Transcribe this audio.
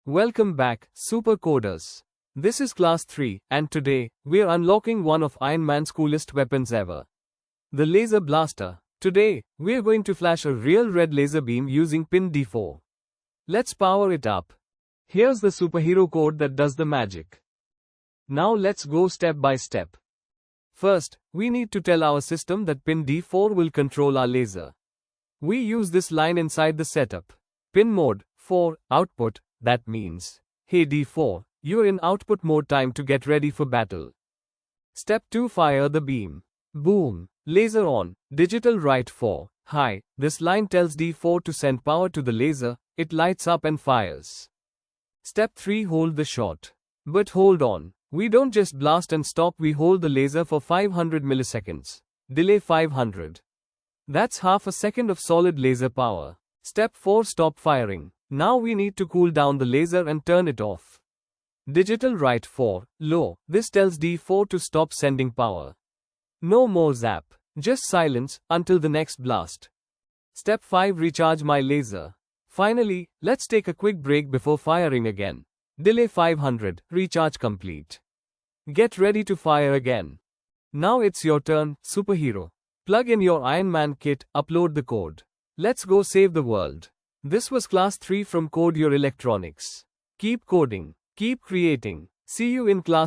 Welcome back, super coders. This is class 3, and today, we're unlocking one of Iron Man's coolest weapons ever. The laser blaster. Today, we're going to flash a real red laser beam using pin D4. Let's power it up. Here's the superhero code that does the magic. Now let's go step by step. First, we need to tell our system that pin D4 will control our laser. We use this line inside the setup. Pin mode 4, output. That means, hey D4, you're in output mode, time to get ready for battle. Step 2, fire the beam. Boom. Laser on. Digital write 4. High. This line tells D4 to send power to the laser, it lights up and fires. Step 3, hold the shot. But hold on. We don't just blast and stop, we hold the laser for 500 milliseconds. Delay 500. That's half a second of solid laser power. Step 4, stop firing. Now we need to cool down the laser and turn it off. Digital write 4, low. This tells D4 to stop sending power. No more zap. Just silence until the next blast. Step 5, recharge my laser. Finally, let's take a quick break before firing again. Delay 500, recharge complete. Get ready to fire again. Now it's your turn, superhero. Plug in your Iron Man kit, upload the code. Let's go save the world. This was class 3 from Code Your Electronics. Keep coding, keep creating. See you in class